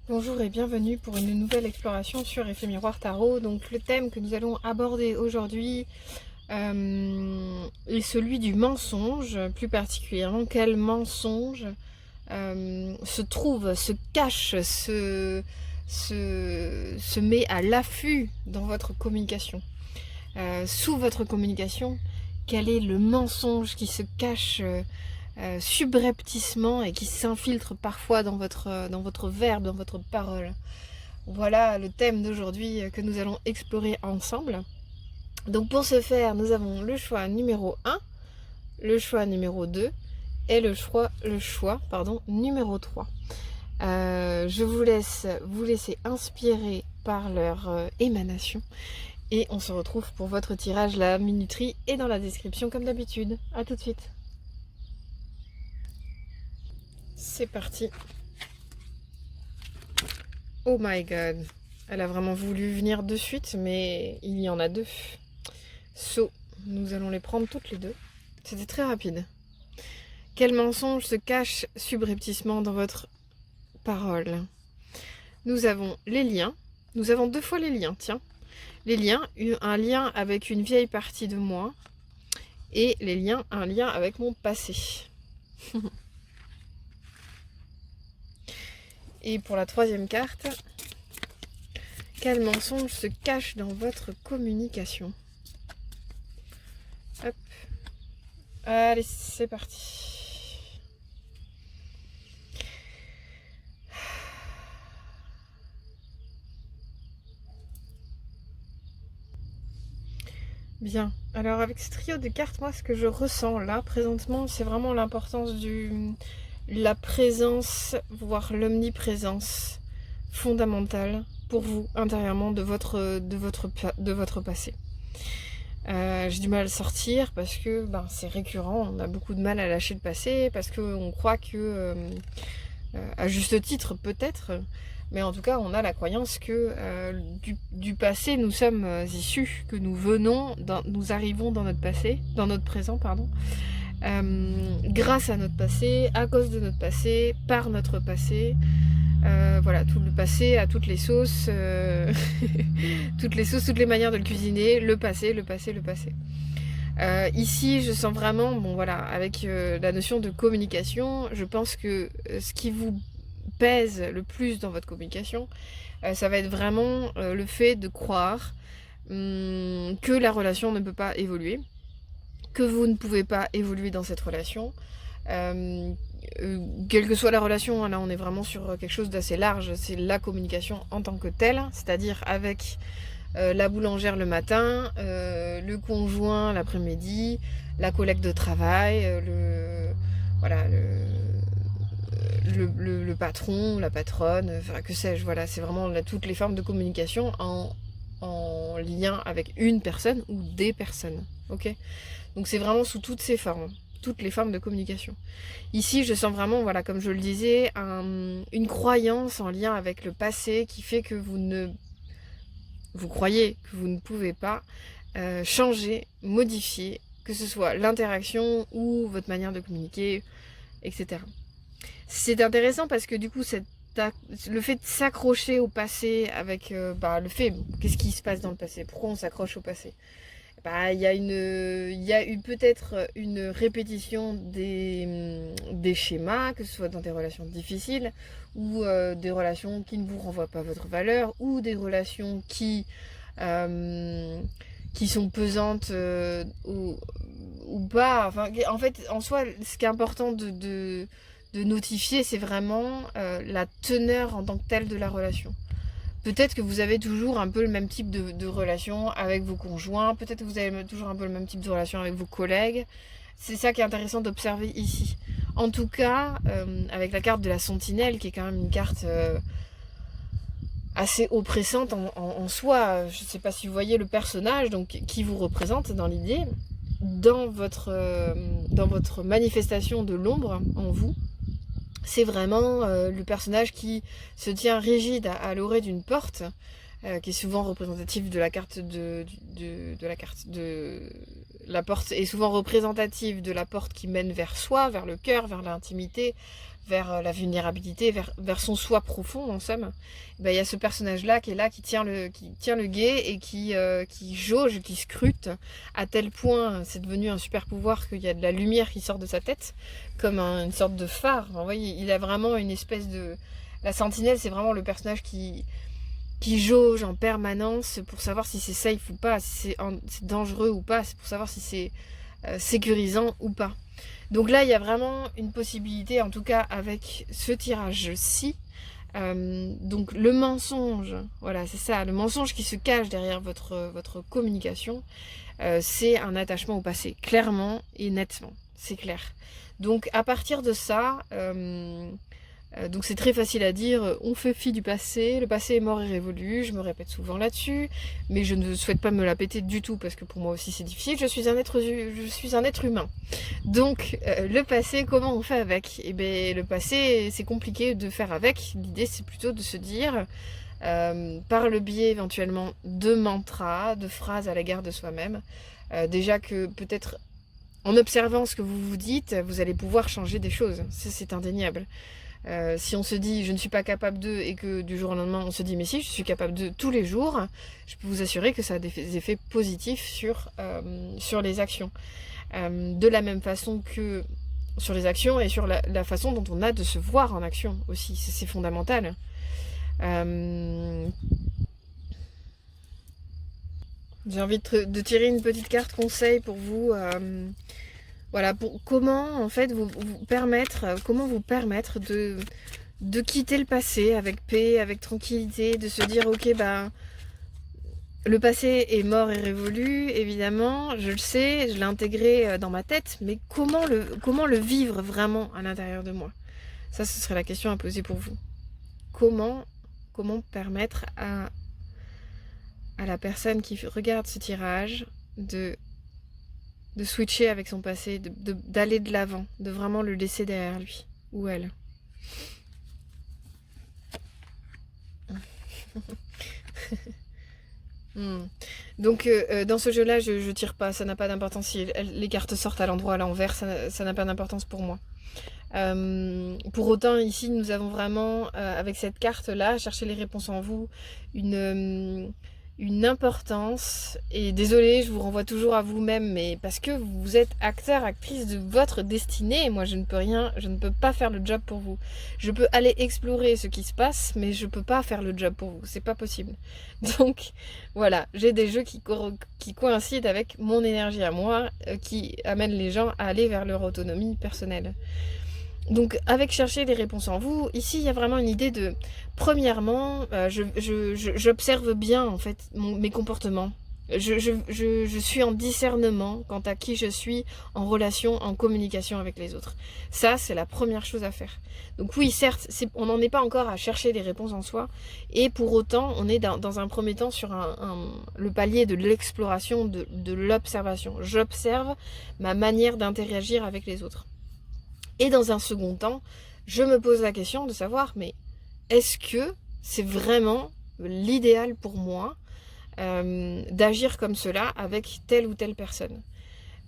Bonjour et bienvenue pour une nouvelle exploration sur Effet Miroir Tarot. Donc le thème que nous allons aborder aujourd'hui est celui du mensonge, plus particulièrement quel mensonge se trouve, se cache, se met à l'affût dans votre communication. Sous votre communication, quel est le mensonge qui se cache subrepticement et qui s'infiltre parfois dans votre verbe, dans votre parole. Voilà le thème d'aujourd'hui que nous allons explorer ensemble. Donc pour ce faire, nous avons le choix numéro 1, le choix numéro 2 et le choix numéro 3. Je vous laisser inspirer par leur émanation et on se retrouve pour votre tirage. La minuterie est dans la description comme d'habitude. A tout de suite. C'est parti. Oh my god. Elle a vraiment voulu venir de suite, mais il y en a deux. So, nous allons les prendre toutes les deux. C'était très rapide. Quel mensonge se cache subrepticement dans votre parole? Nous avons les liens. Nous avons deux fois les liens, tiens. Les liens, un lien avec une vieille partie de moi. Et les liens, un lien avec mon passé. Et pour la troisième carte, quel mensonge se cache dans votre communication? Hop. Allez, c'est parti. Bien. Alors avec ce trio de cartes, moi ce que je ressens là, présentement, c'est vraiment l'importance la présence, voire l'omniprésence fondamentale pour vous intérieurement de votre passé. J'ai du mal à le sortir parce que c'est récurrent, on a beaucoup de mal à lâcher le passé parce qu'on croit que, à juste titre peut-être, mais en tout cas on a la croyance que du passé nous sommes issus, que nous arrivons dans notre passé, dans notre présent, pardon. Grâce à notre passé, à cause de notre passé, par notre passé, voilà, tout le passé à toutes les sauces, toutes les manières de le cuisiner, le passé. Ici, je sens vraiment, bon voilà, avec la notion de communication, je pense que ce qui vous pèse le plus dans votre communication, ça va être vraiment le fait de croire que la relation ne peut pas évoluer, que vous ne pouvez pas évoluer dans cette relation, quelle que soit la relation, là on est vraiment sur quelque chose d'assez large, c'est la communication en tant que telle, c'est-à-dire avec la boulangère le matin, le conjoint l'après-midi, la collègue de travail, le patron, la patronne, enfin que sais-je, voilà, c'est vraiment toutes les formes de communication en lien avec une personne ou des personnes, ok? Donc c'est vraiment sous toutes ces formes, toutes les formes de communication. Ici, je sens vraiment, voilà, comme je le disais, une croyance en lien avec le passé qui fait que vous croyez que vous ne pouvez pas changer, modifier, que ce soit l'interaction ou votre manière de communiquer, etc. C'est intéressant parce que du coup, le fait de s'accrocher au passé avec le fait, qu'est-ce qui se passe dans le passé? Pourquoi on s'accroche au passé? Il y a eu peut-être une répétition des schémas, que ce soit dans des relations difficiles, ou des relations qui ne vous renvoient pas votre valeur, ou des relations qui sont pesantes ou pas. Enfin, en fait, en soi, ce qui est important de notifier, c'est vraiment la teneur en tant que telle de la relation. Peut-être que vous avez toujours un peu le même type de relation avec vos conjoints, peut-être que vous avez toujours un peu le même type de relation avec vos collègues. C'est ça qui est intéressant d'observer ici. En tout cas, avec la carte de la sentinelle, qui est quand même une carte assez oppressante en soi. Je ne sais pas si vous voyez le personnage donc, qui vous représente dans l'idée, dans votre manifestation de l'ombre en vous. C'est vraiment le personnage qui se tient rigide à l'orée d'une porte, qui est souvent représentative de la carte de la porte est souvent représentative de la porte qui mène vers soi, vers le cœur, vers l'intimité, vers la vulnérabilité, vers son soi profond en somme. Ben, il y a ce personnage-là qui est là, qui tient le guet et qui jauge, qui scrute, à tel point c'est devenu un super pouvoir qu'il y a de la lumière qui sort de sa tête, comme une sorte de phare. Vous voyez, il a vraiment une espèce de... La sentinelle, c'est vraiment le personnage qui jauge en permanence pour savoir si c'est safe ou pas, si c'est dangereux ou pas, c'est pour savoir si c'est sécurisant ou pas. Donc là, il y a vraiment une possibilité, en tout cas avec ce tirage-ci. Donc le mensonge, voilà, c'est ça, le mensonge qui se cache derrière votre communication, c'est un attachement au passé, clairement et nettement, c'est clair. Donc à partir de ça, donc c'est très facile à dire, on fait fi du passé, le passé est mort et révolu, je me répète souvent là-dessus, mais je ne souhaite pas me la péter du tout parce que pour moi aussi c'est difficile, je suis un être humain. Donc le passé, comment on fait avec? Eh bien le passé, c'est compliqué de faire avec, l'idée c'est plutôt de se dire, par le biais éventuellement de mantras, de phrases à l'égard de soi-même, déjà que peut-être en observant ce que vous vous dites, vous allez pouvoir changer des choses, ça c'est indéniable. Si on se dit je ne suis pas capable de et que du jour au lendemain on se dit mais si je suis capable de tous les jours, je peux vous assurer que ça a des effets positifs sur les actions. De la même façon que sur les actions et sur la façon dont on a de se voir en action aussi, c'est fondamental. J'ai envie de tirer une petite carte conseil pour vous. Voilà, comment en fait vous permettre de quitter le passé avec paix, avec tranquillité, de se dire ok bah le passé est mort et révolu, évidemment, je le sais, je l'ai intégré dans ma tête, mais comment le vivre vraiment à l'intérieur de moi? Ça, ce serait la question à poser pour vous. Comment permettre à la personne qui regarde ce tirage de switcher avec son passé, d'aller de l'avant, de vraiment le laisser derrière lui, ou elle. Donc dans ce jeu-là, je tire pas, ça n'a pas d'importance si les cartes sortent à l'endroit à l'envers, ça n'a pas d'importance pour moi. Pour autant, ici, nous avons vraiment, avec cette carte-là, chercher les réponses en vous, une importance, et désolée, je vous renvoie toujours à vous-même, mais parce que vous êtes acteur, actrice de votre destinée, et moi je ne peux pas faire le job pour vous. Je peux aller explorer ce qui se passe, mais je peux pas faire le job pour vous, c'est pas possible. Donc voilà, j'ai des jeux qui coïncident avec mon énergie à moi, qui amènent les gens à aller vers leur autonomie personnelle. Donc avec chercher les réponses en vous, ici il y a vraiment une idée de, premièrement, j'observe bien en fait mes comportements. Je suis en discernement quant à qui je suis en relation, en communication avec les autres. Ça, c'est la première chose à faire. Donc oui, certes, on n'en est pas encore à chercher les réponses en soi, et pour autant, on est dans un premier temps sur le palier de l'exploration, de l'observation. J'observe ma manière d'interagir avec les autres. Et dans un second temps, je me pose la question de savoir, mais est-ce que c'est vraiment l'idéal pour moi d'agir comme cela avec telle ou telle personne?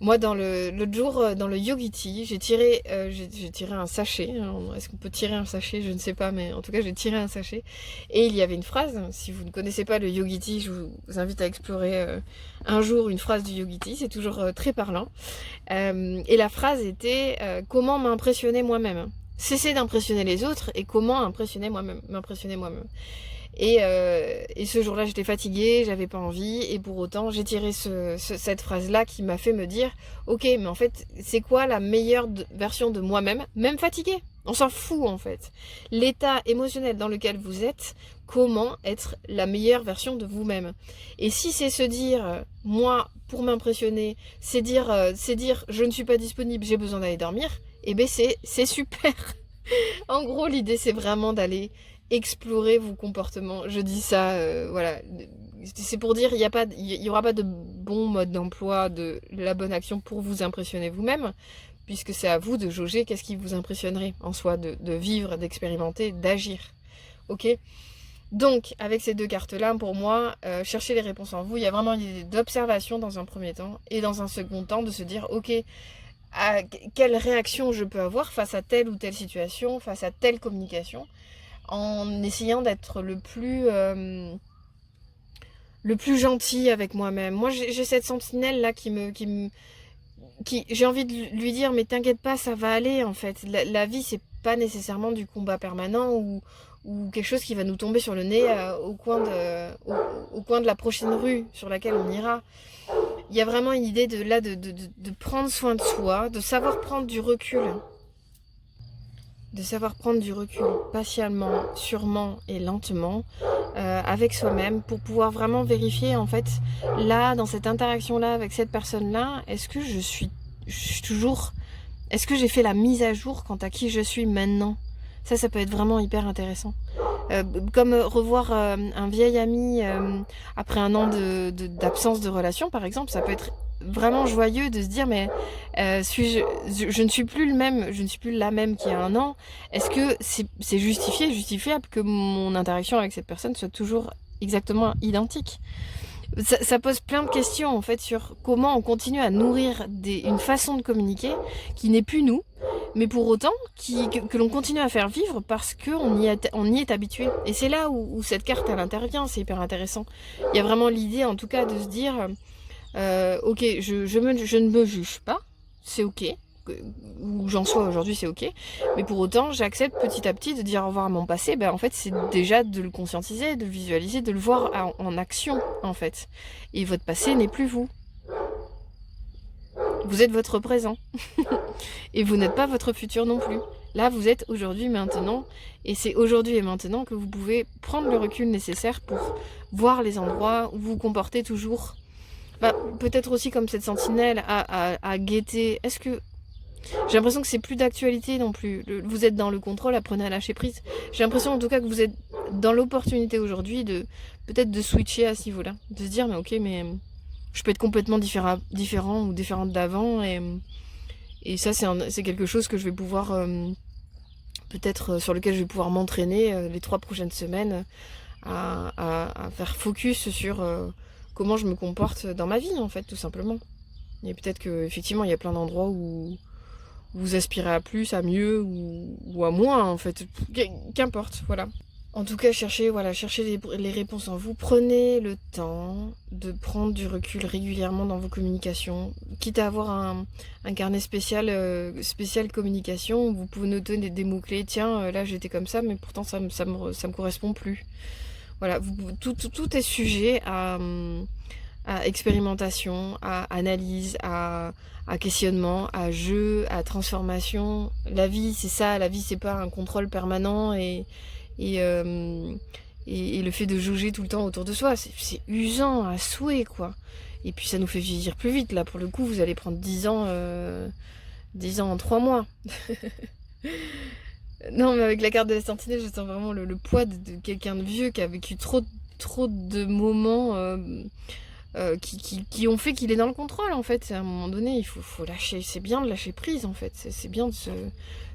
Moi, l'autre jour, dans le Yogiti, j'ai tiré un sachet. Est-ce qu'on peut tirer un sachet? Je ne sais pas, mais en tout cas, j'ai tiré un sachet. Et il y avait une phrase. Si vous ne connaissez pas le Yogiti, je vous invite à explorer un jour une phrase du Yogiti. C'est toujours très parlant. Et la phrase était comment m'impressionner moi-même. Cesser d'impressionner les autres et comment m'impressionner moi-même. Et ce jour-là, j'étais fatiguée, j'avais pas envie, et pour autant, j'ai tiré cette phrase-là qui m'a fait me dire, ok, mais en fait, c'est quoi la meilleure version de moi-même, même fatiguée? On s'en fout en fait. L'état émotionnel dans lequel vous êtes, comment être la meilleure version de vous-même? Et si c'est se dire, moi, pour m'impressionner, c'est dire, je ne suis pas disponible, j'ai besoin d'aller dormir, eh ben c'est super. En gros, l'idée, c'est vraiment d'aller explorer vos comportements. Je dis ça, voilà. C'est pour dire, il y aura pas de bon mode d'emploi, de la bonne action pour vous impressionner vous-même, puisque c'est à vous de jauger qu'est-ce qui vous impressionnerait en soi, de vivre, d'expérimenter, d'agir. Ok ? Donc, avec ces deux cartes-là, pour moi, chercher les réponses en vous, il y a vraiment une idée d'observation dans un premier temps, et dans un second temps, de se dire, ok, quelle réaction je peux avoir face à telle ou telle situation, face à telle communication, en essayant d'être le plus gentil avec moi-même. Moi, j'ai cette sentinelle-là j'ai envie de lui dire, mais t'inquiète pas, ça va aller, en fait. La vie, c'est pas nécessairement du combat permanent ou quelque chose qui va nous tomber sur le nez au coin de la prochaine rue sur laquelle on ira. Il y a vraiment une idée de prendre soin de soi, de savoir prendre du recul. De savoir prendre du recul patiemment, sûrement et lentement avec soi-même pour pouvoir vraiment vérifier en fait là, dans cette interaction-là avec cette personne-là, est-ce que je suis toujours... Est-ce que j'ai fait la mise à jour quant à qui je suis maintenant? Ça peut être vraiment hyper intéressant. Comme revoir un vieil ami après un an d'absence de relation, par exemple, ça peut être vraiment joyeux de se dire mais je ne suis plus je ne suis plus la même qu'il y a un an. Est-ce que c'est justifiable que mon interaction avec cette personne soit toujours exactement identique? Ça pose plein de questions en fait sur comment on continue à nourrir une façon de communiquer qui n'est plus nous, mais pour autant que l'on continue à faire vivre parce qu'on y est habitué. Et c'est là où cette carte elle intervient, c'est hyper intéressant. Il y a vraiment l'idée en tout cas de se dire ok, je ne me juge pas, c'est ok. Où j'en sois aujourd'hui, c'est ok. Mais pour autant, j'accepte petit à petit de dire au revoir à mon passé. Ben, en fait, c'est déjà de le conscientiser, de le visualiser, de le voir en action, en fait. Et votre passé n'est plus vous. Vous êtes votre présent. Et vous n'êtes pas votre futur non plus. Là, vous êtes aujourd'hui, maintenant. Et c'est aujourd'hui et maintenant que vous pouvez prendre le recul nécessaire pour voir les endroits où vous vous comportez toujours. Bah, peut-être aussi comme cette sentinelle à guetter. Est-ce que... J'ai l'impression que c'est plus d'actualité non plus. Vous êtes dans le contrôle, apprenez à lâcher prise. J'ai l'impression en tout cas que vous êtes dans l'opportunité aujourd'hui de peut-être de switcher à ce niveau-là. De se dire mais ok, mais je peux être complètement différent ou différente d'avant et ça c'est quelque chose que je vais pouvoir peut-être sur lequel je vais pouvoir m'entraîner les 3 prochaines semaines à faire focus sur comment je me comporte dans ma vie en fait tout simplement. Et peut-être que effectivement il y a plein d'endroits où vous aspirez à plus, à mieux ou à moins en fait, qu'importe, voilà. En tout cas, cherchez les réponses en vous. Prenez le temps de prendre du recul régulièrement dans vos communications. Quitte à avoir un carnet spécial communication, où vous pouvez noter des mots-clés. Tiens, là j'étais comme ça, mais pourtant ça me correspond plus. Voilà, tout est sujet à expérimentation, à analyse, à questionnement, à jeu, à transformation. La vie, c'est ça. La vie, c'est pas un contrôle permanent et le fait de jauger tout le temps autour de soi. C'est usant à souhait, quoi. Et puis ça nous fait vieillir plus vite. Là, pour le coup, vous allez prendre 10 ans, 10 ans en 3 mois. Non, mais avec la carte de la sentinelle, je sens vraiment le poids de quelqu'un de vieux qui a vécu trop de moments qui ont fait qu'il est dans le contrôle en fait. À un moment donné, il faut lâcher. C'est bien de lâcher prise en fait. C'est bien de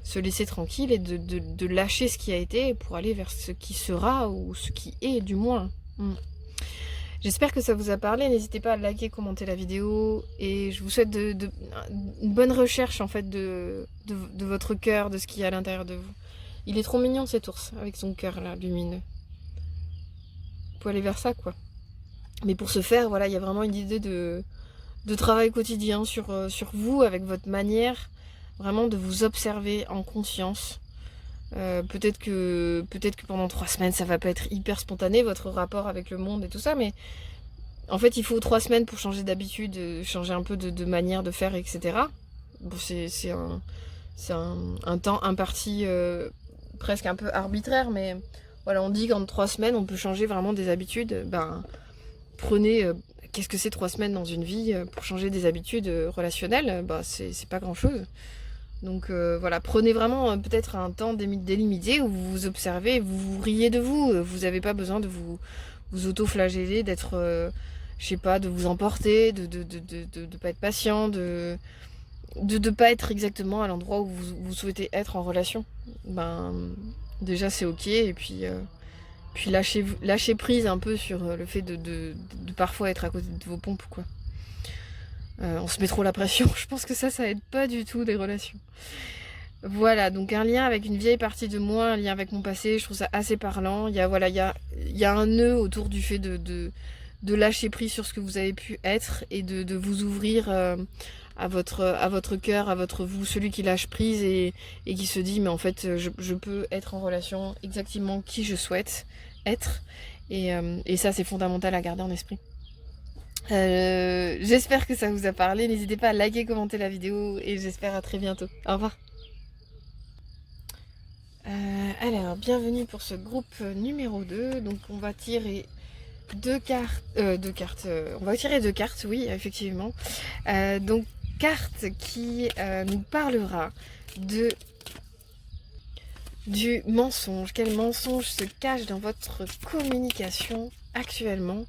se laisser tranquille et de lâcher ce qui a été pour aller vers ce qui sera ou ce qui est du moins. J'espère que ça vous a parlé. N'hésitez pas à liker, commenter la vidéo et je vous souhaite une bonne recherche en fait de votre cœur, de ce qu'il y a à l'intérieur de vous. Il est trop mignon cet ours avec son cœur là lumineux. Vous pouvez aller vers ça quoi. Mais pour ce faire, voilà, il y a vraiment une idée de travail quotidien sur vous, avec votre manière vraiment de vous observer en conscience. Peut-être que pendant 3 semaines, ça va pas être hyper spontané, votre rapport avec le monde et tout ça, mais en fait, il faut 3 semaines pour changer d'habitude, changer un peu de manière de faire, etc. Bon, c'est un temps imparti presque un peu arbitraire, mais voilà, on dit qu'en 3 semaines, on peut changer vraiment des habitudes. Ben, prenez, qu'est-ce que c'est 3 semaines dans une vie pour changer des habitudes relationnelles? Bah, c'est pas grand-chose. Donc voilà, prenez vraiment peut-être un temps délimité où vous vous observez, vous vous riez de vous. Vous n'avez pas besoin de vous auto-flageller, d'être, je sais pas, de vous emporter, de pas être patient, de pas être exactement à l'endroit où vous souhaitez être en relation. Ben déjà c'est ok et puis Puis lâcher prise un peu sur le fait de parfois être à côté de vos pompes, quoi. On se met trop la pression, je pense que ça aide pas du tout des relations. Voilà, donc un lien avec une vieille partie de moi, un lien avec mon passé, je trouve ça assez parlant. Il y a un nœud autour du fait de lâcher prise sur ce que vous avez pu être et de vous ouvrir à votre cœur, à votre vous, celui qui lâche prise et qui se dit mais en fait je peux être en relation exactement qui je souhaite être et ça c'est fondamental à garder en esprit. J'espère que ça vous a parlé, n'hésitez pas à liker, commenter la vidéo et j'espère à très bientôt. Au revoir. Alors, bienvenue pour ce groupe numéro 2. Donc on va tirer deux cartes. On va tirer deux cartes, oui, effectivement. Donc, carte qui nous parlera du mensonge. Quel mensonge se cache dans votre communication actuellement?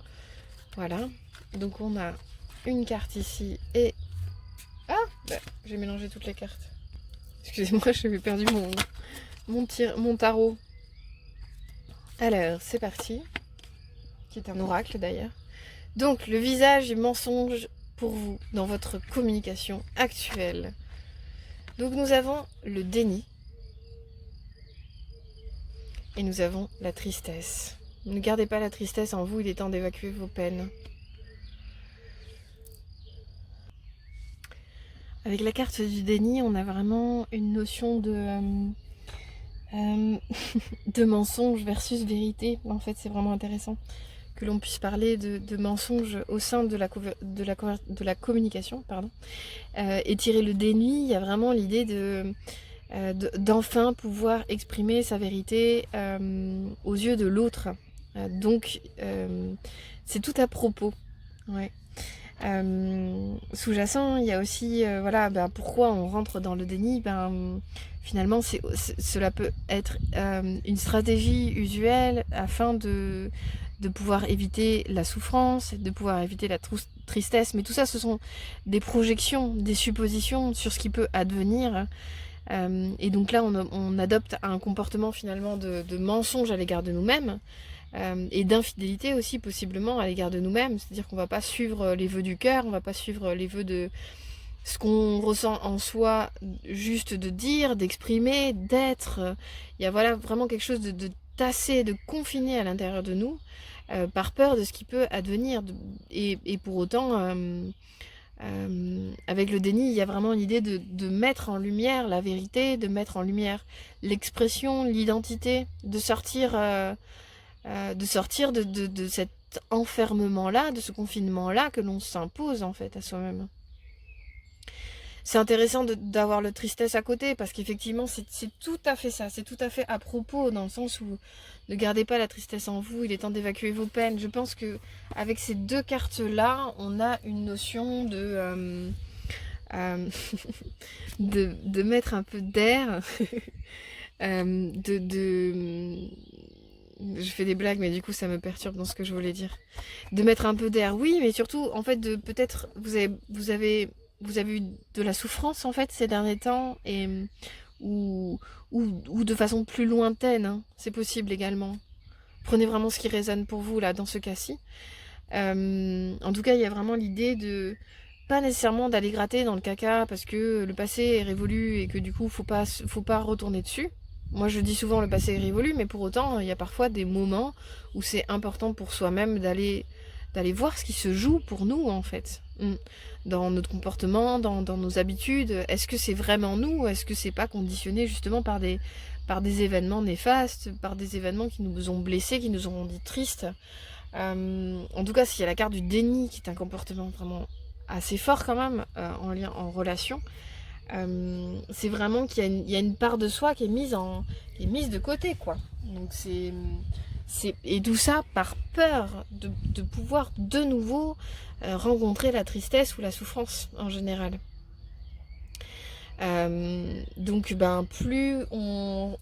Voilà. Donc on a une carte ici et... Ah bah, j'ai mélangé toutes les cartes. Excusez-moi, j'avais perdu mon tarot. Alors, c'est parti. Qui est un oracle d'ailleurs. Donc, le visage du mensonge pour vous dans votre communication actuelle. Donc, nous avons le déni. Et nous avons la tristesse. Ne gardez pas la tristesse en vous, il est temps d'évacuer vos peines. Avec la carte du déni, on a vraiment une notion de mensonge versus vérité. En fait, c'est vraiment intéressant que l'on puisse parler de mensonge au sein de la communication. Pardon. Et tirer le déni, il y a vraiment l'idée d'enfin pouvoir exprimer sa vérité aux yeux de l'autre. Donc, c'est tout à propos. Ouais. Sous-jacent, il y a aussi pourquoi on rentre dans le déni. Finalement, cela peut être une stratégie usuelle afin de pouvoir éviter la souffrance, de pouvoir éviter la tristesse. Mais tout ça, ce sont des projections, des suppositions sur ce qui peut advenir. Et donc là, on adopte un comportement finalement de mensonge à l'égard de nous-mêmes. Et d'infidélité aussi possiblement à l'égard de nous-mêmes, c'est-à-dire qu'on va pas suivre les vœux du cœur, on va pas suivre les vœux de ce qu'on ressent en soi, juste de dire, d'exprimer, d'être. Il y a vraiment quelque chose de tassé, de confiné à l'intérieur de nous, par peur de ce qui peut advenir. Et pour autant, avec le déni, il y a vraiment l'idée de mettre en lumière la vérité, de mettre en lumière l'expression, l'identité, de sortir de cet enfermement-là, de ce confinement-là que l'on s'impose en fait à soi-même. C'est intéressant d'avoir le tristesse à côté parce qu'effectivement c'est tout à fait ça, c'est tout à fait à propos dans le sens où ne gardez pas la tristesse en vous, il est temps d'évacuer vos peines. Je pense que avec ces deux cartes-là, on a une notion de mettre un peu d'air, je fais des blagues, mais du coup, ça me perturbe dans ce que je voulais dire. De mettre un peu d'air, oui, mais surtout, en fait, peut-être, vous avez eu de la souffrance, en fait, ces derniers temps, ou de façon plus lointaine, hein, c'est possible également. Prenez vraiment ce qui résonne pour vous, là, dans ce cas-ci. En tout cas, il y a vraiment l'idée de pas nécessairement d'aller gratter dans le caca parce que le passé est révolu et que du coup, faut pas retourner dessus. Moi, je dis souvent le passé est révolu, mais pour autant, il y a parfois des moments où c'est important pour soi-même d'aller voir ce qui se joue pour nous, en fait. Dans notre comportement, dans nos habitudes. Est-ce que c'est vraiment nous? Est-ce que c'est pas conditionné justement par des événements néfastes, par des événements qui nous ont blessés, qui nous ont rendus tristes? En tout cas, s'il y a la carte du déni, qui est un comportement vraiment assez fort quand même, en relation, c'est vraiment qu'il y a une part de soi qui est mise de côté, quoi. Donc et tout ça par peur de pouvoir de nouveau rencontrer la tristesse ou la souffrance en général. Donc plus on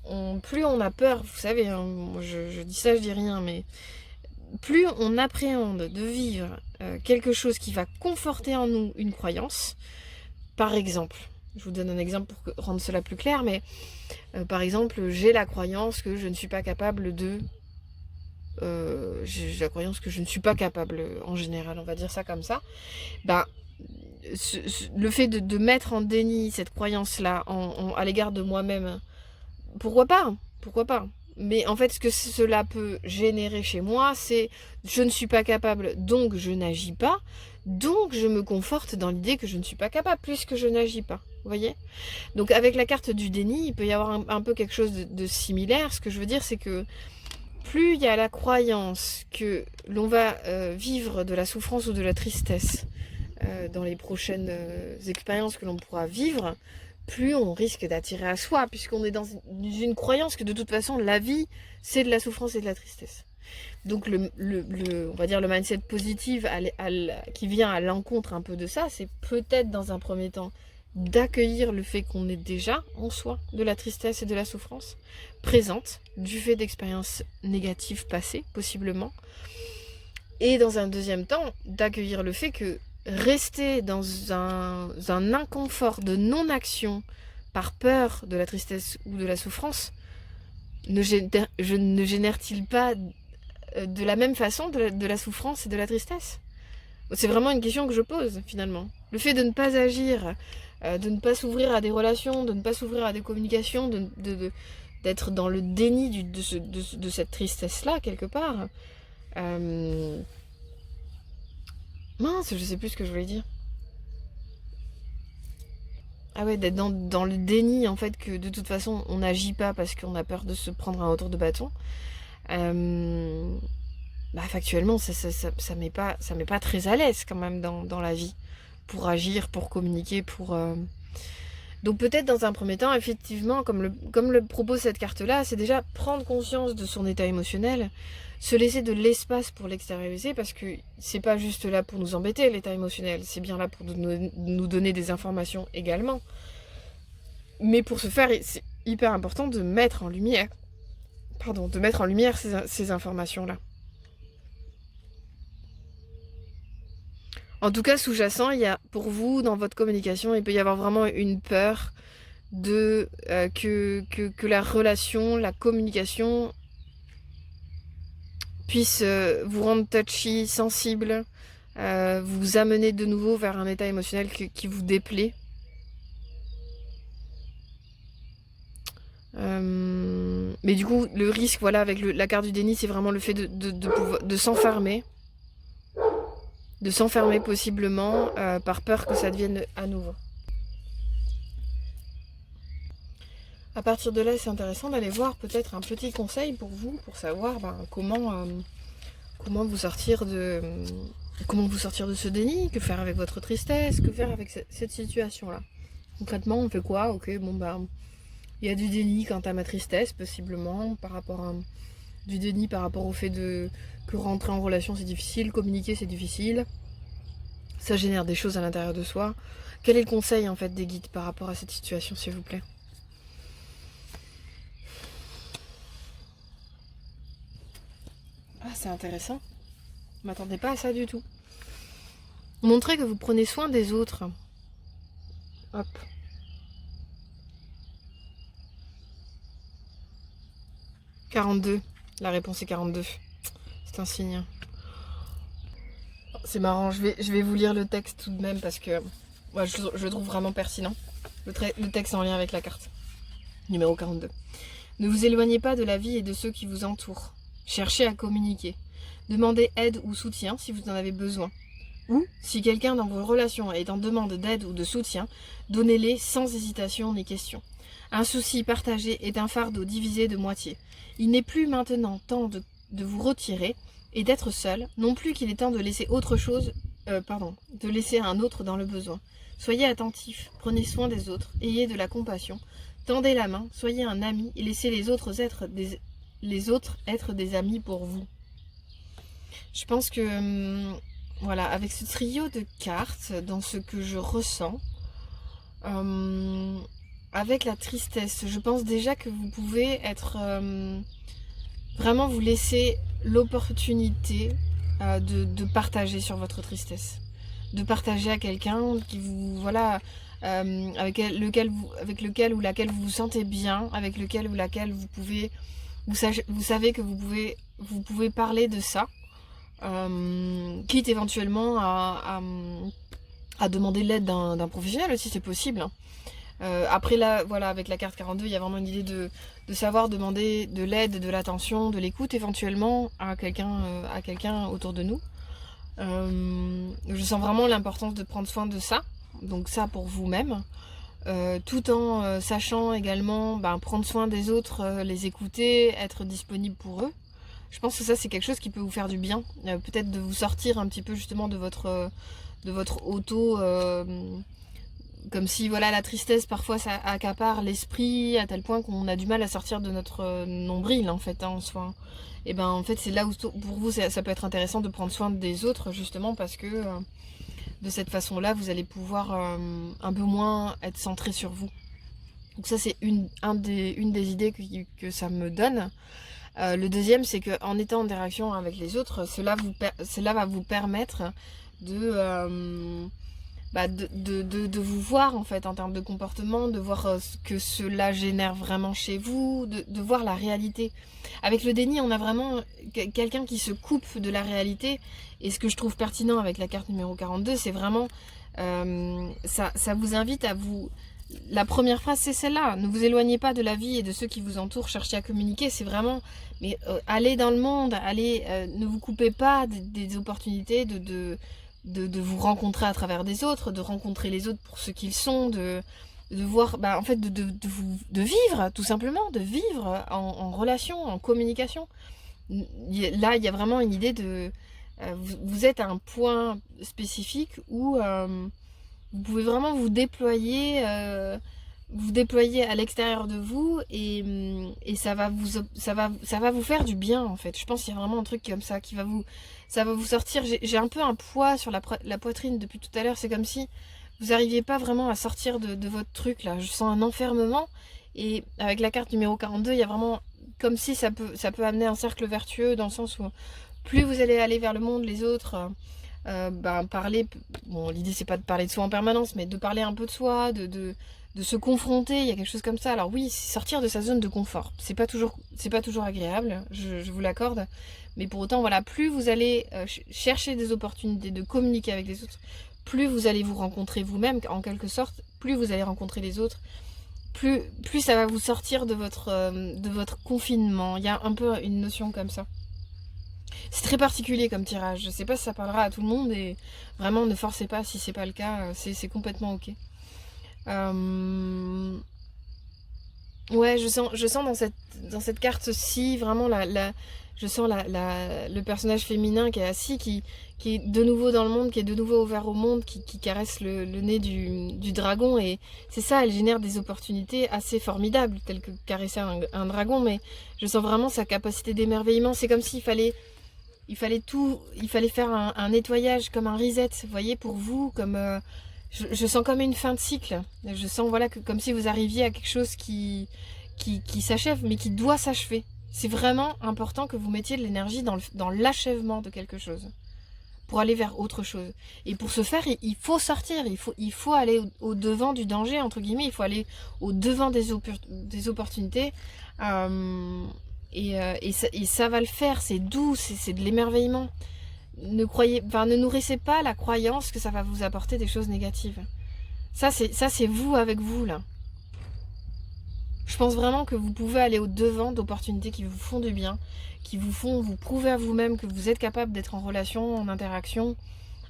a peur, vous savez, hein, je dis ça, je dis rien, mais plus on appréhende de vivre quelque chose qui va conforter en nous une croyance, par exemple, je vous donne un exemple pour rendre cela plus clair, mais par exemple, j'ai la croyance que je ne suis pas capable de... j'ai la croyance que je ne suis pas capable en général, on va dire ça comme ça, ben, le fait de mettre en déni cette croyance-là à l'égard de moi-même, pourquoi pas? Pourquoi pas? Mais en fait, ce que cela peut générer chez moi, c'est je ne suis pas capable, donc je n'agis pas, donc je me conforte dans l'idée que je ne suis pas capable, puisque je n'agis pas. Vous voyez? Donc avec la carte du déni, il peut y avoir un peu quelque chose de similaire. Ce que je veux dire, c'est que plus il y a la croyance que l'on va vivre de la souffrance ou de la tristesse dans les prochaines expériences que l'on pourra vivre, plus on risque d'attirer à soi, puisqu'on est dans une croyance que de toute façon, la vie, c'est de la souffrance et de la tristesse. Donc, on va dire le mindset positif qui vient à l'encontre un peu de ça, c'est peut-être dans un premier temps d'accueillir le fait qu'on est déjà en soi de la tristesse et de la souffrance présente, du fait d'expériences négatives passées, possiblement. Et dans un deuxième temps, d'accueillir le fait que rester dans un inconfort de non-action par peur de la tristesse ou de la souffrance ne génère-t-il pas de la même façon de la souffrance et de la tristesse? C'est vraiment une question que je pose finalement. Le fait de ne pas agir, de ne pas s'ouvrir à des relations, de ne pas s'ouvrir à des communications, d'être dans le déni de cette tristesse-là quelque part. Mince, je sais plus ce que je voulais dire. Ah ouais, d'être dans le déni en fait que de toute façon on n'agit pas parce qu'on a peur de se prendre un retour de bâton. Factuellement ça met pas très à l'aise quand même dans la vie pour agir, pour communiquer, pour... Donc peut-être dans un premier temps, effectivement, comme le propose cette carte-là, c'est déjà prendre conscience de son état émotionnel, se laisser de l'espace pour l'extérioriser, parce que c'est pas juste là pour nous embêter, l'état émotionnel, c'est bien là pour nous donner des informations également. Mais pour ce faire, c'est hyper important de mettre en lumière, ces informations-là. En tout cas, sous-jacent, il y a pour vous, dans votre communication, il peut y avoir vraiment une peur de que la relation, la communication puisse vous rendre touchy, sensible, vous amener de nouveau vers un état émotionnel qui vous déplaît. Mais du coup, le risque, voilà, avec la carte du déni, c'est vraiment le fait de s'enfermer. De s'enfermer possiblement par peur que ça devienne à nouveau. À partir de là, c'est intéressant d'aller voir peut-être un petit conseil pour vous, pour savoir comment vous sortir de ce déni, que faire avec votre tristesse, que faire avec cette situation-là. Concrètement, on fait quoi? Ok, il y a du déni quant à ma tristesse, possiblement, du déni par rapport au fait que rentrer en relation c'est difficile, communiquer c'est difficile. Ça génère des choses à l'intérieur de soi. Quel est le conseil en fait des guides par rapport à cette situation, s'il vous plaît? Ah, c'est intéressant. Je m'attendais pas à ça du tout. Montrez que vous prenez soin des autres. Hop. « 42. La réponse est 42. C'est un signe. C'est marrant, je vais vous lire le texte tout de même parce que je le trouve vraiment pertinent. Le texte en lien avec la carte. Numéro 42. Ne vous éloignez pas de la vie et de ceux qui vous entourent. Cherchez à communiquer. Demandez aide ou soutien si vous en avez besoin. Ou, si quelqu'un dans vos relations est en demande d'aide ou de soutien, donnez-les sans hésitation ni question. Un souci partagé est un fardeau divisé de moitié. Il n'est plus maintenant temps de vous retirer et d'être seul, non plus qu'il est temps de laisser de laisser un autre dans le besoin. Soyez attentifs, prenez soin des autres, ayez de la compassion, tendez la main, soyez un ami et laissez les autres être des amis pour vous. Je pense que, voilà, avec ce trio de cartes, dans ce que je ressens, avec la tristesse, je pense déjà que vous pouvez être vraiment vous laisser l'opportunité de partager sur votre tristesse, de partager à quelqu'un qui vous avec lequel ou laquelle vous vous sentez bien, avec lequel ou laquelle vous savez que vous pouvez vous pouvez parler de ça, quitte éventuellement à demander l'aide d'un professionnel aussi, c'est possible. Hein. Après là, voilà, avec la carte 42, il y a vraiment une idée de savoir demander de l'aide, de l'attention, de l'écoute éventuellement à quelqu'un autour de nous. Je sens vraiment l'importance de prendre soin de ça, donc ça pour vous-même, tout en sachant également prendre soin des autres, les écouter, être disponible pour eux. Je pense que ça c'est quelque chose qui peut vous faire du bien, peut-être de vous sortir un petit peu justement de votre auto, comme si voilà la tristesse parfois ça accapare l'esprit à tel point qu'on a du mal à sortir de notre nombril en fait, hein, en soi. Et ben en fait c'est là où pour vous ça peut être intéressant de prendre soin des autres justement parce que de cette façon-là vous allez pouvoir un peu moins être centré sur vous. Donc ça c'est une des idées que ça me donne. Le deuxième c'est qu'en étant en interaction avec les autres, cela va vous permettre de vous voir en fait en termes de comportement, de voir ce que cela génère vraiment chez vous, de voir la réalité. Avec le déni, on a vraiment quelqu'un qui se coupe de la réalité, et ce que je trouve pertinent avec la carte numéro 42, c'est vraiment ça vous invite à vous... La première phrase c'est celle-là, ne vous éloignez pas de la vie et de ceux qui vous entourent, cherchez à communiquer, c'est vraiment allez dans le monde, ne vous coupez pas des opportunités de vous rencontrer à travers des autres, de rencontrer les autres pour ce qu'ils sont, de voir, en fait, de vivre, tout simplement, de vivre en relation, en communication. Là, il y a vraiment une idée de... vous êtes à un point spécifique où vous pouvez vraiment vous déployer à l'extérieur de vous et ça va vous faire du bien en fait. Je pense qu'il y a vraiment un truc comme ça qui va vous sortir. J'ai un peu un poids sur la poitrine depuis tout à l'heure. C'est comme si vous n'arriviez pas vraiment à sortir de votre truc là. Je sens un enfermement et avec la carte numéro 42, il y a vraiment comme si ça peut amener un cercle vertueux dans le sens où plus vous allez aller vers le monde, les autres... parler, bon l'idée c'est pas de parler de soi en permanence, mais de parler un peu de soi, de se confronter, il y a quelque chose comme ça. Alors oui, sortir de sa zone de confort, c'est pas toujours agréable, je vous l'accorde, mais pour autant voilà, plus vous allez chercher des opportunités de communiquer avec les autres, plus vous allez vous rencontrer vous-même en quelque sorte, plus vous allez rencontrer les autres, plus ça va vous sortir de votre confinement. Il y a un peu une notion comme ça. C'est très particulier comme tirage, je sais pas si ça parlera à tout le monde et vraiment ne forcez pas si c'est pas le cas, c'est complètement ok. Ouais, je sens dans cette carte-ci vraiment je sens le personnage féminin qui est assis, qui est de nouveau dans le monde, qui est de nouveau ouvert au monde, qui caresse le nez du dragon, et c'est ça, elle génère des opportunités assez formidables, telles que caresser un dragon, mais je sens vraiment sa capacité d'émerveillement. C'est comme s'il fallait faire un nettoyage, comme un reset, vous voyez, pour vous, comme je sens comme une fin de cycle. Je sens voilà comme si vous arriviez à quelque chose qui s'achève, mais qui doit s'achever. C'est vraiment important que vous mettiez de l'énergie dans l'achèvement de quelque chose, pour aller vers autre chose. Et pour ce faire, il faut sortir, il faut aller au devant du danger, entre guillemets, il faut aller au devant des opportunités. Et ça va le faire, c'est doux, c'est de l'émerveillement. Ne nourrissez pas la croyance que ça va vous apporter des choses négatives. Ça c'est vous avec vous là. Je pense vraiment que vous pouvez aller au devant d'opportunités qui vous font du bien, qui vous font vous prouver à vous-même que vous êtes capable d'être en relation, en interaction,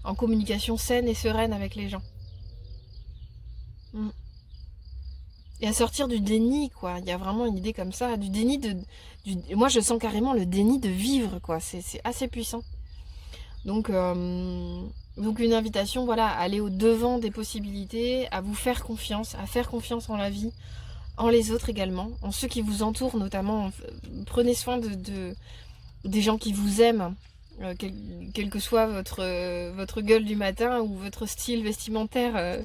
en communication saine et sereine avec les gens. Et à sortir du déni, quoi. Il y a vraiment une idée comme ça, du déni moi je sens carrément le déni de vivre, quoi. C'est assez puissant. Donc une invitation, voilà, à aller au devant des possibilités, à vous faire confiance, à faire confiance en la vie, en les autres également, en ceux qui vous entourent notamment. Prenez soin des gens qui vous aiment, quelle que soit votre gueule du matin ou votre style vestimentaire.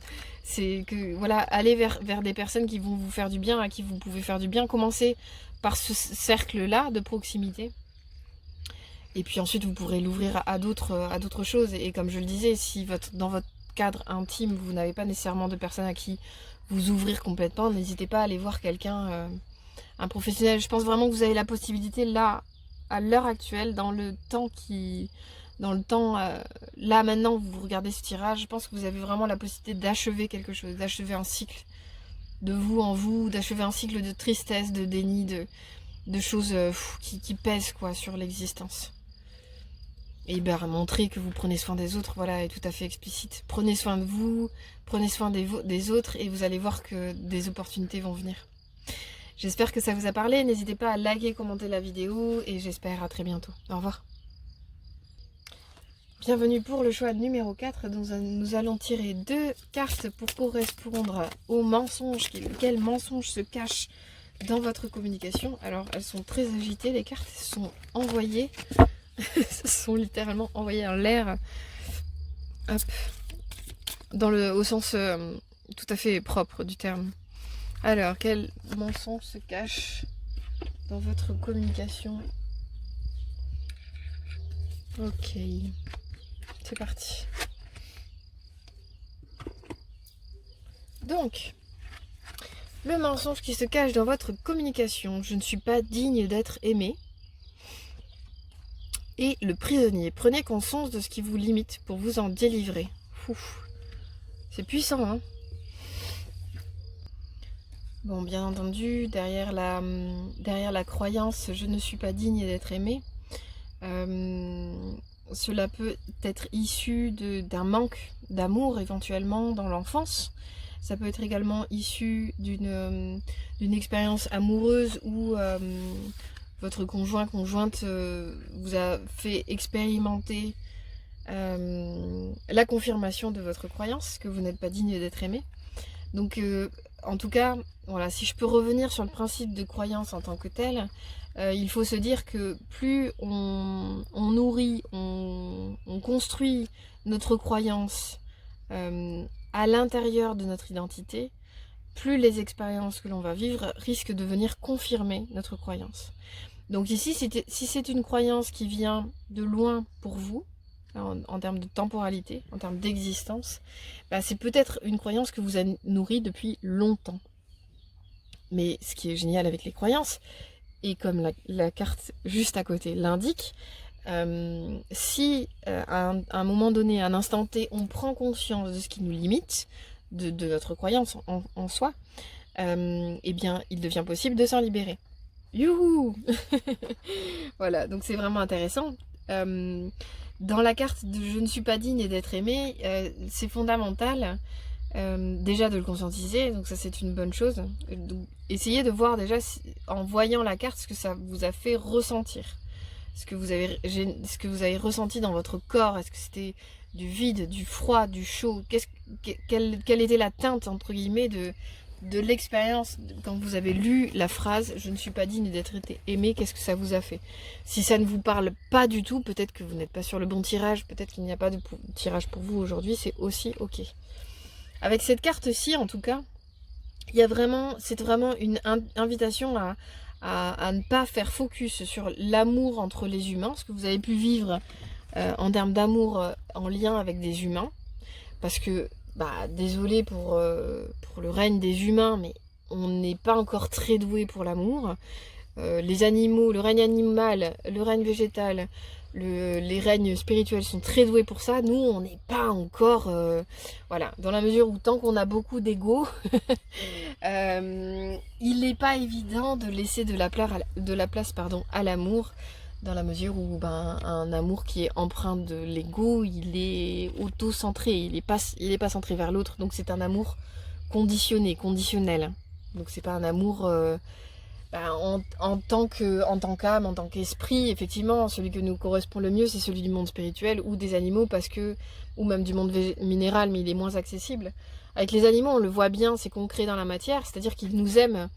C'est que voilà, allez vers des personnes qui vont vous faire du bien, à qui vous pouvez faire du bien. Commencez par ce cercle-là de proximité. Et puis ensuite, vous pourrez l'ouvrir à d'autres choses. Et comme je le disais, si dans votre cadre intime, vous n'avez pas nécessairement de personnes à qui vous ouvrir complètement, n'hésitez pas à aller voir quelqu'un, un professionnel. Je pense vraiment que vous avez la possibilité là, à l'heure actuelle, dans le temps là maintenant, vous regardez ce tirage, je pense que vous avez vraiment la possibilité d'achever quelque chose, d'achever un cycle de vous en vous, d'achever un cycle de tristesse, de déni, de choses qui pèsent quoi sur l'existence. Et ben montrer que vous prenez soin des autres, voilà, est tout à fait explicite. Prenez soin de vous, prenez soin des autres, et vous allez voir que des opportunités vont venir. J'espère que ça vous a parlé, n'hésitez pas à liker, commenter la vidéo, et j'espère à très bientôt. Au revoir. Bienvenue pour le choix numéro 4, dont nous allons tirer 2 cartes pour correspondre aux mensonges. Quel mensonge se cache dans votre communication? Alors, elles sont très agitées, les cartes sont envoyées, se sont littéralement envoyées en l'air, hop, au sens tout à fait propre du terme. Alors, quel mensonge se cache dans votre communication? Ok. C'est parti. Donc, le mensonge qui se cache dans votre communication. Je ne suis pas digne d'être aimé. Et le prisonnier. Prenez conscience de ce qui vous limite pour vous en délivrer. C'est puissant, hein? Bon, bien entendu, derrière la croyance « je ne suis pas digne d'être aimé », cela peut être issu d'un manque d'amour éventuellement dans l'enfance. Ça peut être également issu d'une expérience amoureuse où votre conjointe vous a fait expérimenter la confirmation de votre croyance, que vous n'êtes pas digne d'être aimé. Donc en tout cas, voilà, si je peux revenir sur le principe de croyance en tant que tel, il faut se dire que plus on nourrit, on construit notre croyance à l'intérieur de notre identité, plus les expériences que l'on va vivre risquent de venir confirmer notre croyance. Donc ici, si c'est une croyance qui vient de loin pour vous, en termes de temporalité, en termes d'existence, bah c'est peut-être une croyance que vous avez nourrie depuis longtemps. Mais ce qui est génial avec les croyances, et comme la carte juste à côté l'indique, si à un moment donné, à un instant T, on prend conscience de ce qui nous limite, de notre croyance en soi, eh bien, il devient possible de s'en libérer. Youhou! Voilà, donc c'est vraiment intéressant. Dans la carte de « je ne suis pas digne d'être aimé », c'est fondamental déjà de le conscientiser, donc ça c'est une bonne chose. Donc, essayez de voir déjà en voyant la carte ce que ça vous a fait ressentir, ce que vous avez ressenti dans votre corps. Est-ce que c'était du vide, du froid, du chaud? Quelle était la teinte entre guillemets de l'expérience quand vous avez lu la phrase « je ne suis pas digne d'être aimé », qu'est-ce que ça vous a fait? Si ça ne vous parle pas du tout, peut-être que vous n'êtes pas sur le bon tirage, peut-être qu'il n'y a pas de tirage pour vous aujourd'hui, c'est aussi ok. Avec cette carte-ci, en tout cas, c'est vraiment une invitation à ne pas faire focus sur l'amour entre les humains, ce que vous avez pu vivre en termes d'amour en lien avec des humains, parce que, désolé pour le règne des humains, mais on n'est pas encore très doué pour l'amour. Les animaux, le règne animal, le règne végétal, les règnes spirituels sont très doués pour ça. Nous, on n'est pas encore... voilà, dans la mesure où tant qu'on a beaucoup d'ego, il n'est pas évident de laisser de la place à l'amour, dans la mesure où un amour qui est empreint de l'ego, il est auto-centré, il est pas centré vers l'autre, donc c'est un amour conditionné, conditionnel. Donc c'est pas un amour... en tant qu'âme, en tant qu'esprit, effectivement, celui que nous correspond le mieux, c'est celui du monde spirituel ou des animaux, ou même du monde minéral, mais il est moins accessible. Avec les animaux, on le voit bien, c'est concret dans la matière, c'est-à-dire qu'ils nous aiment.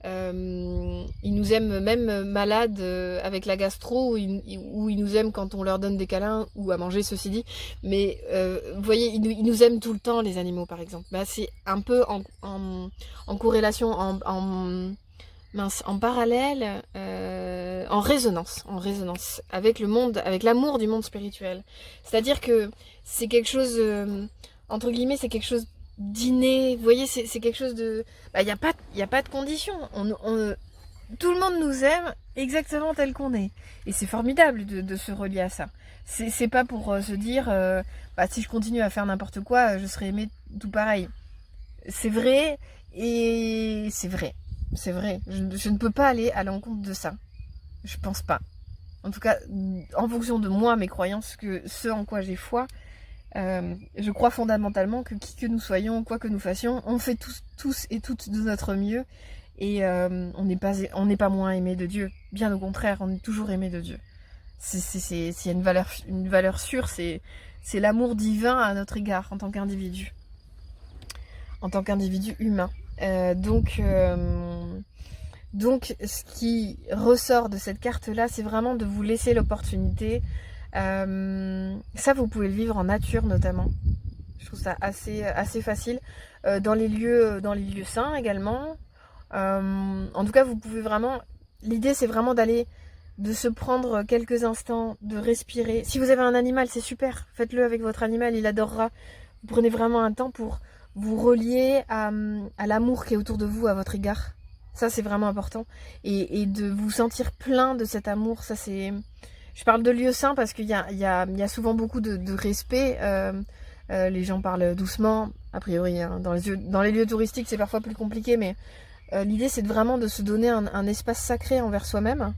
Ils nous aiment même malades avec la gastro, ou ils nous aiment quand on leur donne des câlins ou à manger, ceci dit. Mais vous voyez, ils nous aiment tout le temps, les animaux, par exemple. C'est un peu en corrélation, en parallèle, en résonance avec le monde, avec l'amour du monde spirituel. C'est-à-dire que c'est quelque chose, entre guillemets, c'est quelque chose d'inné. Vous voyez, c'est quelque chose de... Il n'y a pas de condition. tout le monde nous aime exactement tel qu'on est. Et c'est formidable de se relier à ça. C'est pas pour se dire, bah, si je continue à faire n'importe quoi, je serai aimé tout pareil. C'est vrai, et c'est vrai. C'est vrai. Je ne peux pas aller à l'encontre de ça. Je pense pas. En tout cas, en fonction de moi, mes croyances, ce en quoi j'ai foi, je crois fondamentalement que qui que nous soyons, quoi que nous fassions, on fait tous et toutes de notre mieux. Et on n'est pas moins aimé de Dieu. Bien au contraire, on est toujours aimé de Dieu. S'il y a une valeur sûre, c'est l'amour divin à notre égard en tant qu'individu. En tant qu'individu humain. Donc, ce qui ressort de cette carte-là, c'est vraiment de vous laisser l'opportunité. Ça, vous pouvez le vivre en nature notamment. Je trouve ça assez facile. Dans les lieux sains également. En tout cas, vous pouvez vraiment... L'idée, c'est vraiment de se prendre quelques instants, de respirer. Si vous avez un animal, c'est super. Faites-le avec votre animal, il adorera. Vous prenez vraiment un temps pour vous relier à l'amour qui est autour de vous, à votre égard. Ça, c'est vraiment important. Et de vous sentir plein de cet amour, ça, c'est... Je parle de lieux sains parce qu'il y a souvent beaucoup de respect. Les gens parlent doucement, a priori. Hein. Dans les lieux touristiques, c'est parfois plus compliqué, mais l'idée, c'est vraiment de se donner un espace sacré envers soi-même.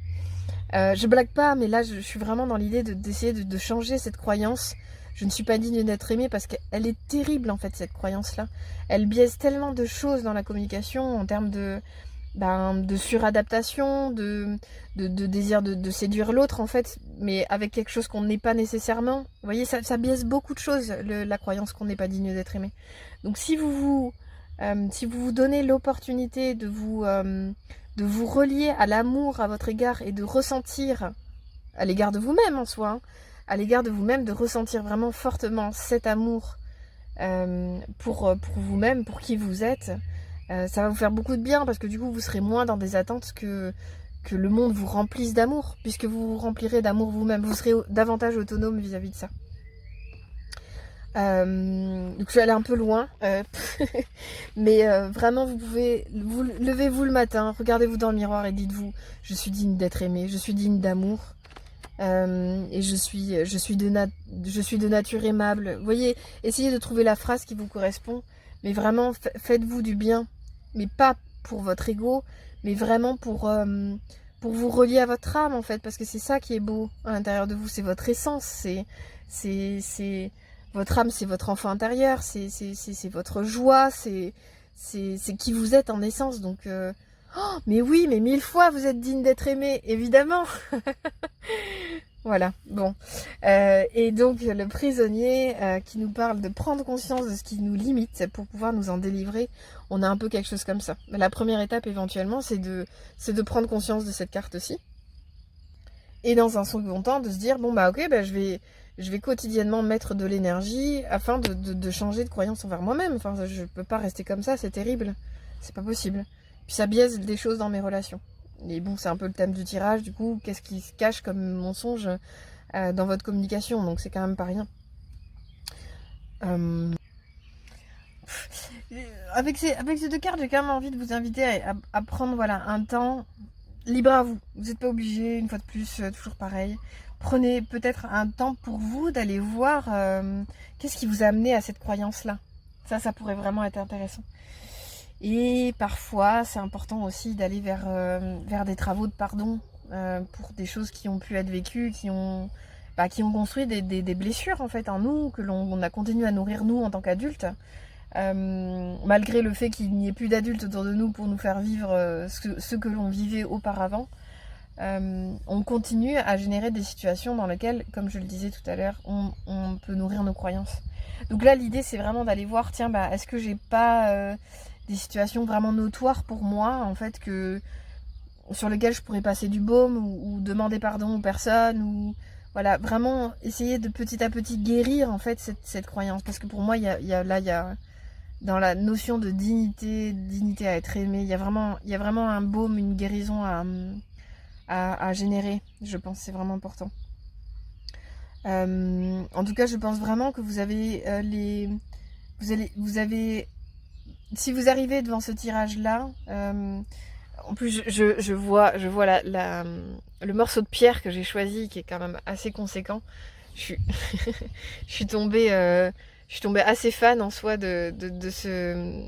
Je blague pas, mais là, je suis vraiment dans l'idée d'essayer de changer cette croyance. Je ne suis pas digne d'être aimée parce qu'elle est terrible, en fait, cette croyance-là. Elle biaise tellement de choses dans la communication en termes de suradaptation, de désir de séduire l'autre, en fait, mais avec quelque chose qu'on n'est pas nécessairement. Vous voyez, ça biaise beaucoup de choses, la croyance qu'on n'est pas digne d'être aimé. Donc si vous vous donnez l'opportunité de vous relier à l'amour à votre égard et de ressentir, à l'égard de vous-même en soi, hein, à l'égard de vous-même, de ressentir vraiment fortement cet amour pour vous-même, pour qui vous êtes, ça va vous faire beaucoup de bien parce que du coup vous serez moins dans des attentes que le monde vous remplisse d'amour, puisque vous vous remplirez d'amour vous-même, vous serez davantage autonome vis-à-vis de ça. Donc je suis allée un peu loin, mais vraiment vous pouvez, levez-vous le matin, regardez-vous dans le miroir et dites-vous, je suis digne d'être aimée, je suis digne d'amour. Et je suis de nature aimable. Vous voyez, essayez de trouver la phrase qui vous correspond, mais vraiment faites-vous du bien, mais pas pour votre ego, mais vraiment pour vous relier à votre âme en fait, parce que c'est ça qui est beau à l'intérieur de vous, c'est votre essence, c'est votre âme, c'est votre enfant intérieur, c'est votre joie, c'est qui vous êtes en essence, donc oh, mais oui, mais 1000 fois vous êtes digne d'être aimé, évidemment. Voilà, bon. Et donc le prisonnier qui nous parle de prendre conscience de ce qui nous limite pour pouvoir nous en délivrer, on a un peu quelque chose comme ça. La première étape éventuellement, c'est de prendre conscience de cette carte-ci. Et dans un second temps, de se dire, bon bah ok, bah, je vais quotidiennement mettre de l'énergie afin de changer de croyance envers moi-même. Enfin, je peux pas rester comme ça, c'est terrible. C'est pas possible. Puis ça biaise des choses dans mes relations. Et bon, c'est un peu le thème du tirage, du coup, qu'est-ce qui se cache comme mensonge dans votre communication, donc c'est quand même pas rien. Avec ces deux cartes, j'ai quand même envie de vous inviter à prendre voilà, un temps libre à vous. Vous n'êtes pas obligé, une fois de plus, toujours pareil. Prenez peut-être un temps pour vous d'aller voir qu'est-ce qui vous a amené à cette croyance-là. Ça pourrait vraiment être intéressant. Et parfois, c'est important aussi d'aller vers des travaux de pardon pour des choses qui ont pu être vécues, qui ont construit des blessures en fait en nous, que l'on a continué à nourrir nous en tant qu'adultes. Malgré le fait qu'il n'y ait plus d'adultes autour de nous pour nous faire vivre ce que l'on vivait auparavant, on continue à générer des situations dans lesquelles, comme je le disais tout à l'heure, on peut nourrir nos croyances. Donc là, l'idée, c'est vraiment d'aller voir, tiens, est-ce que j'ai pas des situations vraiment notoires pour moi, en fait, sur lesquelles je pourrais passer du baume ou demander pardon aux personnes, ou voilà, vraiment essayer de petit à petit guérir, en fait, cette croyance. Parce que pour moi, il y a dans la notion de dignité à être aimé, il y a vraiment un baume, une guérison à générer, je pense, c'est vraiment important. En tout cas, je pense vraiment que vous avez si vous arrivez devant ce tirage-là, En plus, je vois le morceau de pierre que j'ai choisi, qui est quand même assez conséquent. Je suis, je suis tombée assez fan en soi de ce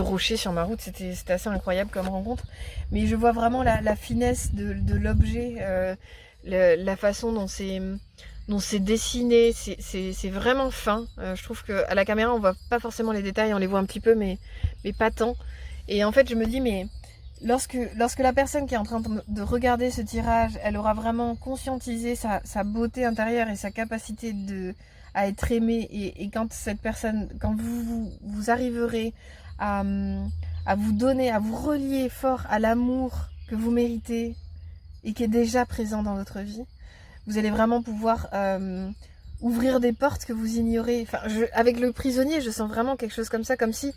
rocher sur ma route. C'était assez incroyable comme rencontre. Mais je vois vraiment la finesse de l'objet, la façon dont c'est dessiné. C'est vraiment fin. Je trouve qu'à la caméra, on voit pas forcément les détails. On les voit un petit peu, mais pas tant. Et en fait, je me dis, mais lorsque la personne qui est en train de regarder ce tirage, elle aura vraiment conscientisé sa beauté intérieure et sa capacité à être aimée, et quand cette personne, quand vous arriverez à vous donner, à vous relier fort à l'amour que vous méritez et qui est déjà présent dans votre vie, vous allez vraiment pouvoir ouvrir des portes que vous ignorez. Enfin, avec le prisonnier, je sens vraiment quelque chose comme ça, comme si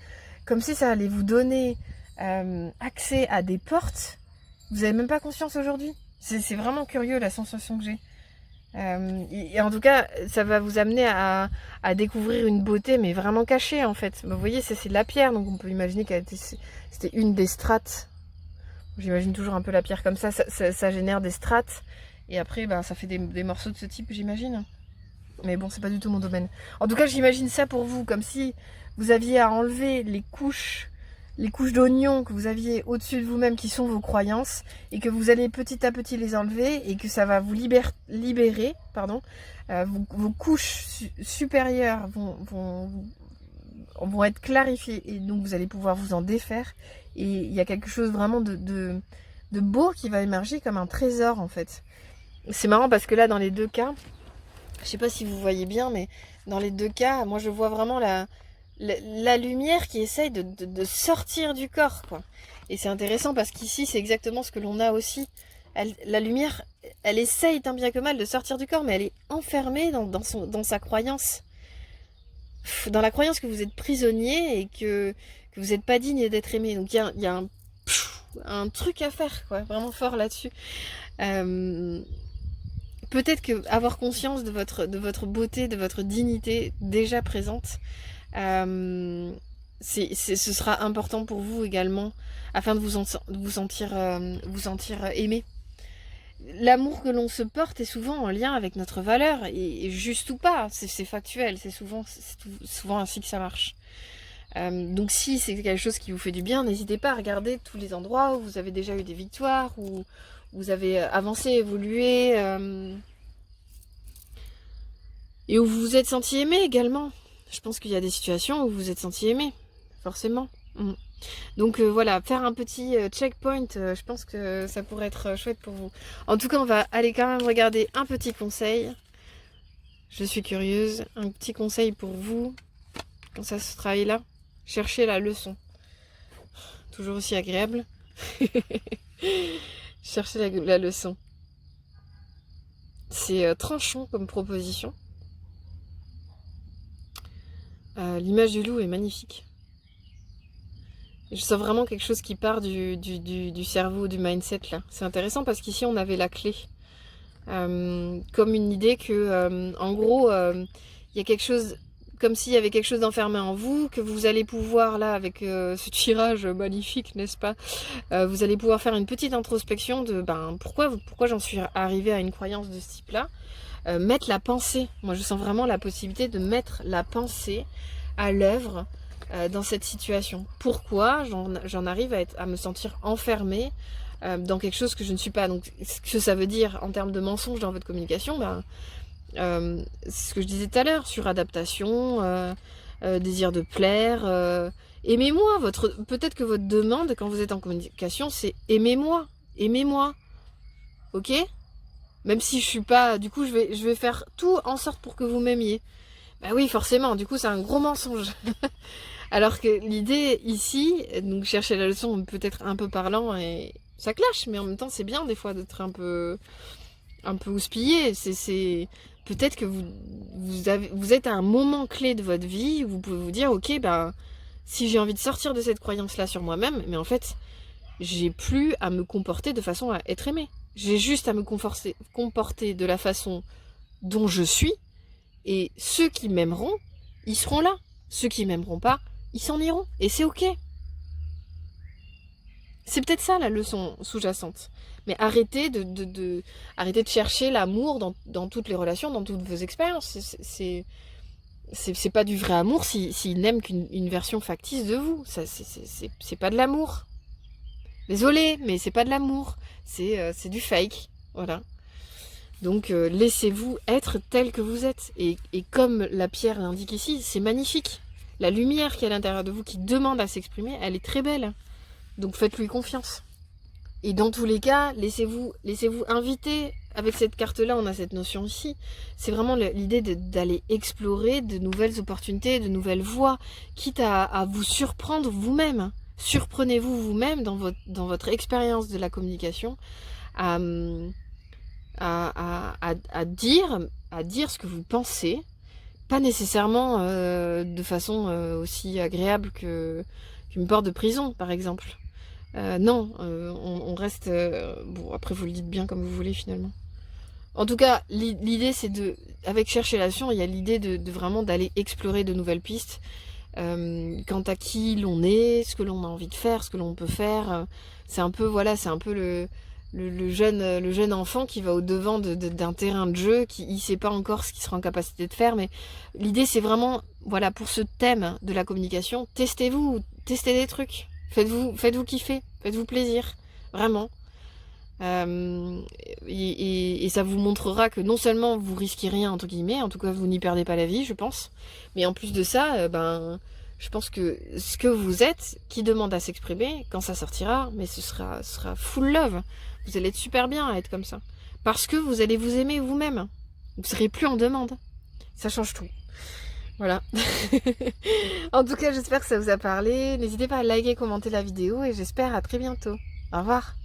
ça allait vous donner accès à des portes. Vous n'avez même pas conscience aujourd'hui. C'est vraiment curieux la sensation que j'ai. Et en tout cas, ça va vous amener à découvrir une beauté, mais vraiment cachée en fait. Vous voyez, c'est de la pierre, donc on peut imaginer c'était une des strates. J'imagine toujours un peu la pierre comme ça, ça génère des strates. Et après, ça fait des morceaux de ce type, j'imagine. Mais bon, c'est pas du tout mon domaine. En tout cas, j'imagine ça pour vous, comme si vous aviez à enlever les couches d'oignons que vous aviez au-dessus de vous-même, qui sont vos croyances, et que vous allez petit à petit les enlever, et que ça va vous libérer, pardon. Vos couches supérieures vont être clarifiées, et donc vous allez pouvoir vous en défaire. Et il y a quelque chose vraiment de beau qui va émerger, comme un trésor en fait. C'est marrant parce que là, dans les deux cas, je sais pas si vous voyez bien, mais dans les deux cas, moi je vois vraiment la lumière qui essaye de sortir du corps, quoi. Et c'est intéressant parce qu'ici, c'est exactement ce que l'on a aussi. La lumière, elle essaye tant bien que mal de sortir du corps, mais elle est enfermée dans sa croyance. Dans la croyance que vous êtes prisonnier et que vous n'êtes pas digne d'être aimé. Donc il y a un truc à faire, quoi, vraiment fort là-dessus. Peut-être que avoir conscience de votre beauté, de votre dignité déjà présente, ce sera important pour vous également, afin de vous sentir aimé. L'amour que l'on se porte est souvent en lien avec notre valeur, et juste ou pas, c'est factuel, c'est souvent ainsi que ça marche. Donc si c'est quelque chose qui vous fait du bien, n'hésitez pas à regarder tous les endroits où vous avez déjà eu des victoires, où vous avez avancé, évolué, et où vous vous êtes senti aimé également. Je pense qu'il y a des situations où vous vous êtes senti aimé, forcément. Donc voilà, faire un petit checkpoint, je pense que ça pourrait être chouette pour vous. En tout cas, on va aller quand même regarder un petit conseil. Je suis curieuse. Un petit conseil pour vous, quand ça se travaille là. Cherchez la leçon. Toujours aussi agréable. Cherchez la leçon. C'est tranchant comme proposition. L'image du loup est magnifique. Je sens vraiment quelque chose qui part du cerveau, du mindset là. C'est intéressant parce qu'ici on avait la clé. Comme une idée que, en gros, il y a quelque chose, comme s'il y avait quelque chose d'enfermé en vous, que vous allez pouvoir là, avec ce tirage magnifique, n'est-ce pas, vous allez pouvoir faire une petite introspection de pourquoi j'en suis arrivée à une croyance de ce type-là. Mettre la pensée. Moi, je sens vraiment la possibilité de mettre la pensée à l'œuvre dans cette situation. Pourquoi j'en arrive à me sentir enfermée dans quelque chose que je ne suis pas. Donc, ce que ça veut dire en termes de mensonges dans votre communication, c'est ce que je disais tout à l'heure, suradaptation, désir de plaire. Aimez-moi. Peut-être que votre demande quand vous êtes en communication, c'est aimez-moi. Aimez-moi. Ok ? Même si je suis pas... Du coup, je vais faire tout en sorte pour que vous m'aimiez. Bah oui, forcément. Du coup, c'est un gros mensonge. Alors que l'idée ici, donc chercher la leçon peut-être un peu parlant, et ça clash, mais en même temps, c'est bien des fois d'être un peu houspillé. C'est peut-être que vous êtes à un moment clé de votre vie où vous pouvez vous dire, ok, si j'ai envie de sortir de cette croyance-là sur moi-même, mais en fait, j'ai plus à me comporter de façon à être aimé. J'ai juste à me comporter de la façon dont je suis, et ceux qui m'aimeront, ils seront là. Ceux qui m'aimeront pas, ils s'en iront. Et c'est ok. C'est peut-être ça la leçon sous-jacente. Mais arrêtez arrêtez de chercher l'amour dans toutes les relations, dans toutes vos expériences. C'est pas du vrai amour s'il n'aime qu'une version factice de vous. C'est pas de l'amour. Désolée, mais c'est pas de l'amour. C'est du fake. Voilà. Donc laissez-vous être tel que vous êtes. Et comme la pierre l'indique ici, c'est magnifique. La lumière qui est à l'intérieur de vous, qui demande à s'exprimer, elle est très belle. Donc faites-lui confiance. Et dans tous les cas, laissez-vous inviter. Avec cette carte-là, on a cette notion ici. C'est vraiment l'idée d'aller explorer de nouvelles opportunités, de nouvelles voies, quitte à vous surprendre vous-même. Surprenez-vous vous-même dans votre expérience de la communication à dire ce que vous pensez, pas nécessairement de façon aussi agréable qu'une porte de prison, par exemple. Non, on reste... bon, après, vous le dites bien comme vous voulez, finalement. En tout cas, l'idée, c'est avec Chercher la Science, il y a l'idée de vraiment d'aller explorer de nouvelles pistes quant à qui l'on est, ce que l'on a envie de faire, ce que l'on peut faire. C'est un peu, voilà, c'est un peu le jeune enfant qui va au-devant d'un terrain de jeu, qui ne sait pas encore ce qu'il sera en capacité de faire, mais l'idée, c'est vraiment, voilà, pour ce thème de la communication, testez des trucs. Faites-vous kiffer, faites-vous plaisir, vraiment. Et ça vous montrera que non seulement vous risquez rien, entre guillemets, en tout cas vous n'y perdez pas la vie, je pense, mais en plus de ça, je pense que ce que vous êtes, qui demande à s'exprimer, quand ça sortira, mais ce sera full love. Vous allez être super bien à être comme ça. Parce que vous allez vous aimer vous-même. Vous ne serez plus en demande. Ça change tout. Voilà. En tout cas, j'espère que ça vous a parlé. N'hésitez pas à liker, commenter la vidéo et j'espère à très bientôt. Au revoir.